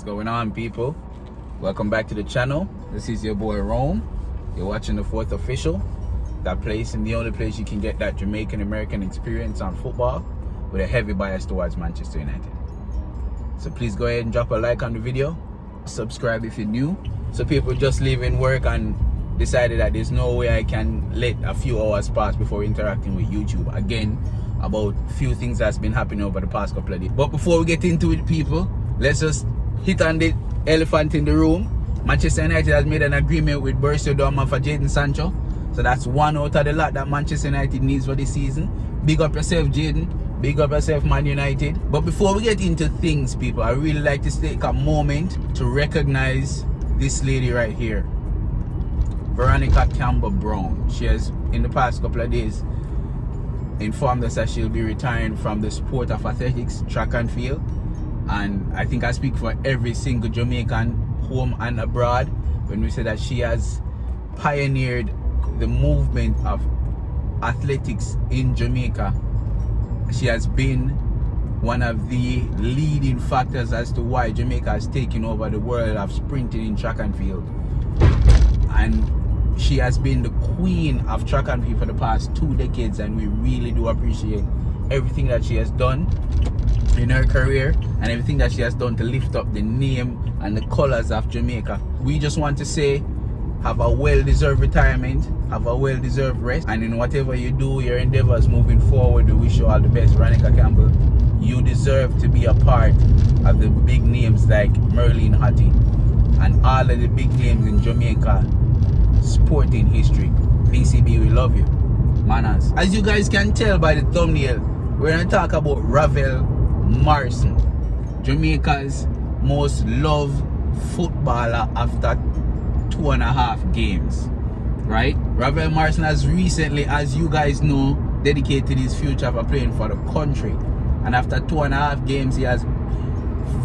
What's going on, people? Welcome back to the channel. This is your boy Rome. You're watching the Fourth Official, that place and the only place you can get that Jamaican American experience on football with a heavy bias towards Manchester United. So please go ahead and drop a like on the video, subscribe if you're new. So people just leaving work and decided that there's no way I can let a few hours pass before interacting with YouTube again about a few things that's been happening over the past couple of days. But before we get into it, people, let's just hit on the elephant in the room. Manchester United has made an agreement with Borussia Dortmund for Jadon Sancho. So that's one out of the lot that Manchester United needs for this season. Big up yourself, Jadon. Big up yourself, Man United. But before we get into things, people, I really like to take a moment to recognize this lady right here, Veronica Campbell Brown. She has, in the past couple of days, informed us that she'll be retiring from the sport of athletics, track and field. And I think I speak for every single Jamaican, home and abroad, when we say that she has pioneered the movement of athletics in Jamaica. She has been one of the leading factors as to why Jamaica has taken over the world of sprinting in track and field. And she has been the queen of track and field for the past 2 decades, and we really do appreciate everything that she has done in her career and everything that she has done to lift up the name and the colors of Jamaica. We just want to say, have a well-deserved retirement, have a well-deserved rest, and in whatever you do, your endeavors moving forward, we wish you all the best. Veronica Campbell, you deserve to be a part of the big names like Merlin Hattie and all of the big names in Jamaica sporting history. VCB, we love you. Manaz. As you guys can tell by the thumbnail, we're going to talk about Ravel Morrison, Jamaica's most loved footballer after 2.5 games, right? Ravel Morrison has recently, as you guys know, dedicated his future for playing for the country, and after 2.5 games he has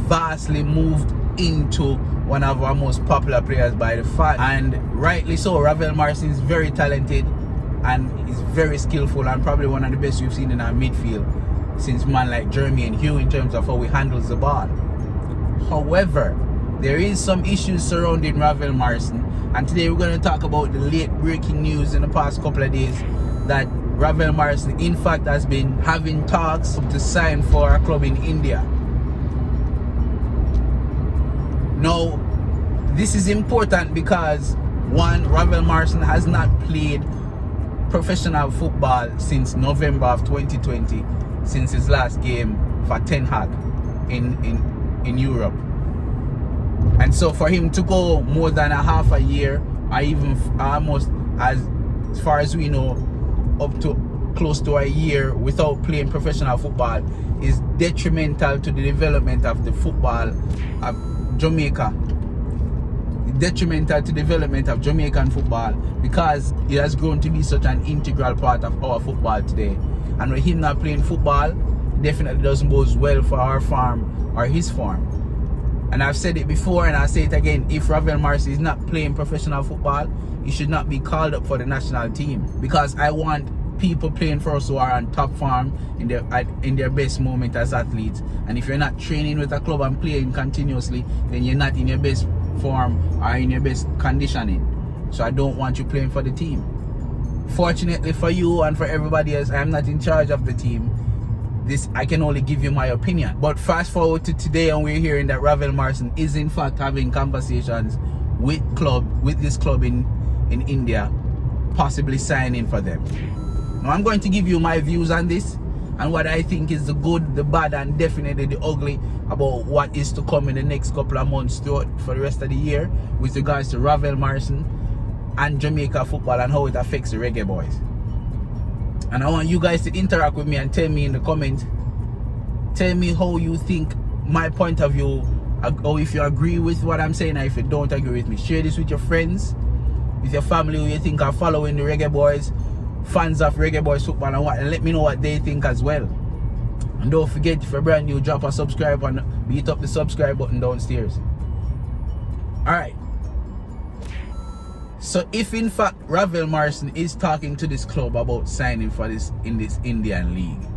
vastly moved into one of our most popular players by the fans, and rightly so. Ravel Morrison is very talented and is very skillful, and probably one of the best we've seen in our midfield since man like Jeremy and Hugh in terms of how he handles the ball. However, there is some issues surrounding Ravel Morrison, and today we're going to talk about the late breaking news in the past couple of days that Ravel Morrison in fact has been having talks to sign for a club in India. Now, this is important because, one, Ravel Morrison has not played professional football since November of 2020, since his last game for Ten Hag in Europe. And so for him to go more than a half a year, or even almost, as far as we know, up to close to a year without playing professional football is detrimental to the development of the football of Jamaica. Detrimental to the development of Jamaican football, because it has grown to be such an integral part of our football today. And with him not playing football, it definitely doesn't bode well for our farm or his farm. And I've said it before and I'll say it again, if Ravel Morrison is not playing professional football, he should not be called up for the national team, because I want people playing for us who are on top form in their best moment as athletes. And if you're not training with a club and playing continuously, then you're not in your best form or in your best conditioning. So I don't want you playing for the team. Fortunately for you and for everybody else, I'm not in charge of the team. This, I can only give you my opinion. But fast forward to today, and we're hearing that Ravel Morrison is in fact having conversations with this club in India, possibly signing for them. Now I'm going to give you my views on this and what I think is the good, the bad, and definitely the ugly about what is to come in the next couple of months for the rest of the year with regards to Ravel Morrison and Jamaica football and how it affects the Reggae Boyz. And I want you guys to interact with me and tell me in the comments, tell me how you think my point of view, or if you agree with what I'm saying, or if you don't agree with me. Share this with your friends, with your family who you think are following the Reggae Boyz, fans of Reggae Boyz football, and let me know what they think as well. And don't forget, if you're brand new, drop a subscribe and beat up the subscribe button downstairs. Alright. So if in fact Ravel Morrison is talking to this club about signing for this in this Indian league,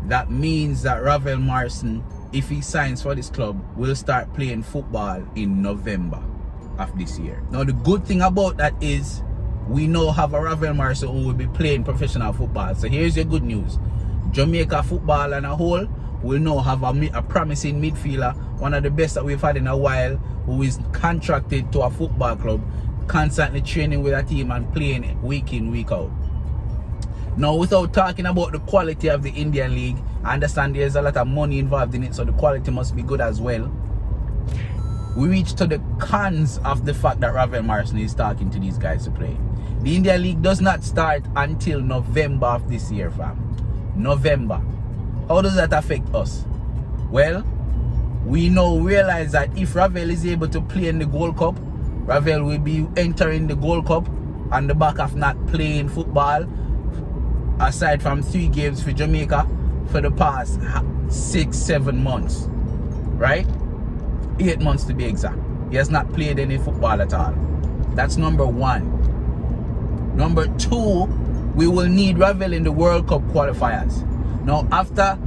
that means that Ravel Morrison if he signs for this club, will start playing football in November of this year. Now the good thing about that is we now have a Ravel Morrison who will be playing professional football. So here's your good news. Jamaica football and a whole will now have a promising midfielder, one of the best that we've had in a while, who is contracted to a football club, constantly training with a team and playing week in, week out. Now, without talking about the quality of the Indian League, I understand there's a lot of money involved in it, so the quality must be good as well. We reach to the cons of the fact that Ravel Morrison is talking to these guys to play. The Indian League does not start until November of this year, fam. November. How does that affect us? Well, we now realize that if Ravel is able to play in the Gold Cup, Ravel will be entering the Gold Cup on the back of not playing football, aside from 3 games for Jamaica for the past 6-7 months, right? 8 months to be exact. He has not played any football at all. That's number 1. Number 2, we will need Ravel in the World Cup qualifiers. Now, after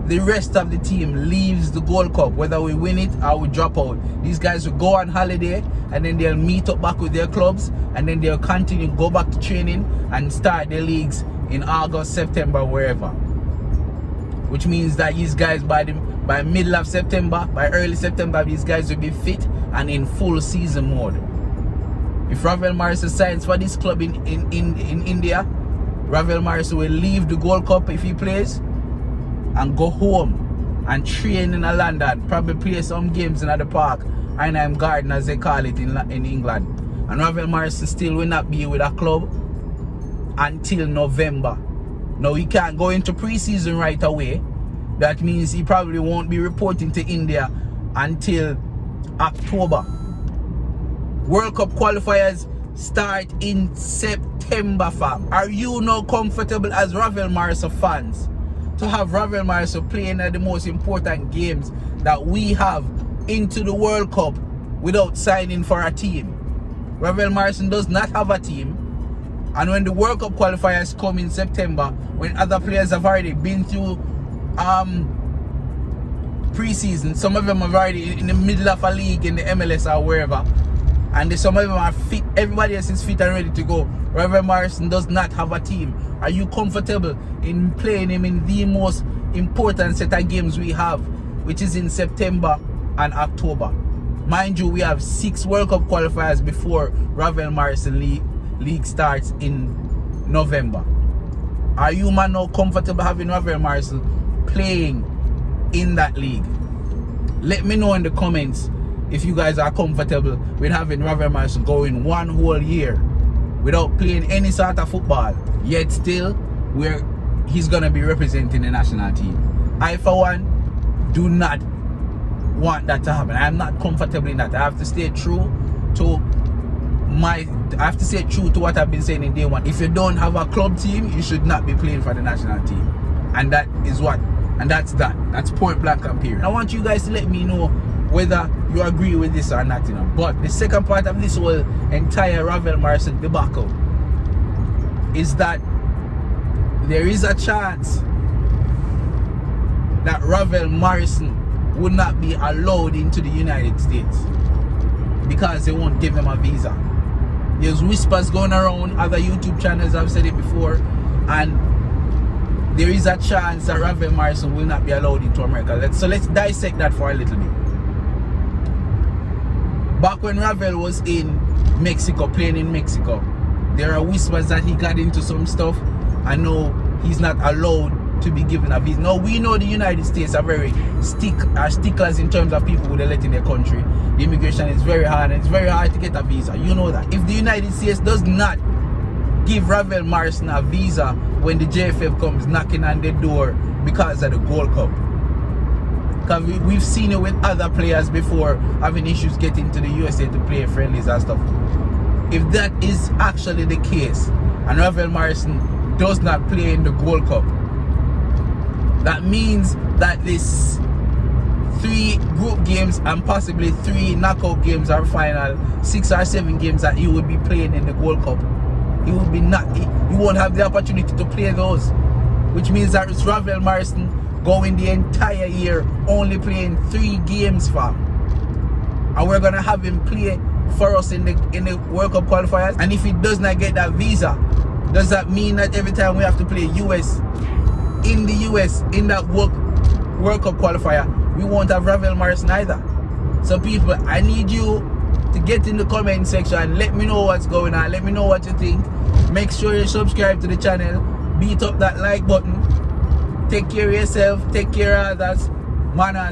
the rest of the team leaves the Gold Cup, whether we win it or we drop out, these guys will go on holiday and then they'll meet up back with their clubs and then they'll continue, go back to training and start their leagues in August, September, wherever. Which means that these guys by middle of September, by early September, these guys will be fit and in full season mode. If Ravel Morrison signs for this club in India, Ravel Morrison will leave the Gold Cup if he plays and go home and train in London, probably play some games in the park, Einheim Garden as they call it in England. And Ravel Morrison still will not be with a club until November. Now he can't go into pre-season right away. That means he probably won't be reporting to India until October. World Cup qualifiers start in September, fam. Are you now comfortable as Ravel Morrison fans to have Ravel Morrison playing at the most important games that we have into the World Cup without signing for a team? Ravel Morrison does not have a team. And when the World Cup qualifiers come in September, when other players have already been through pre-season, some of them are already in the middle of a league in the MLS or wherever, and some of them are fit, everybody else is fit and ready to go. Ravel Morrison does not have a team. Are you comfortable in playing him in the most important set of games we have, which is in September and October? Mind you, we have 6 World Cup qualifiers before Ravel Morrison league starts in November. Are you man now comfortable having Ravel Morrison playing in that league? Let me know in the comments if you guys are comfortable with having Ravel Morrison going 1 whole year without playing any sort of football, yet still he's gonna be representing the national team. I for one do not want that to happen. I'm not comfortable in that. I have to stay true to what I've been saying in day one. If you don't have a club team, you should not be playing for the national team. And that is what, and that's that. That's point blank and period. I want you guys to let me know whether you agree with this or not, you know. But the second part of this whole entire Ravel Morrison debacle is that there is a chance that Ravel Morrison would not be allowed into the United States because they won't give him a visa. There's whispers going around, other YouTube channels have said it before, and there is a chance that Ravel Morrison will not be allowed into America. So let's dissect that for a little bit. Back when Ravel was in Mexico, playing in Mexico, there are whispers that he got into some stuff. I know he's not allowed to be given a visa. Now we know the United States are very sticklers in terms of people who they let in their country. The immigration is very hard and it's very hard to get a visa. You know that. If the United States does not give Ravel Morrison a visa when the JFF comes knocking on the door because of the Gold Cup, because we've seen it with other players before having issues getting to the USA to play friendlies and stuff. If that is actually the case and Ravel Morrison does not play in the Gold Cup, that means that this 3 group games and possibly 3 knockout games or final, 6 or 7 games that he would be playing in the Gold Cup, he won't have the opportunity to play those, which means that Ravel Morrison going the entire year only playing 3 games, fam. And we're gonna have him play for us in the World Cup qualifiers. And if he does not get that visa, does that mean that every time we have to play US in the US in that World Cup qualifier, we won't have Ravel Morrison either? So people, I need you to get in the comment section. Let me know what's going on. Let me know what you think. Make sure you subscribe to the channel. Beat up that like button. Take care of yourself. Take care of others. Manaz.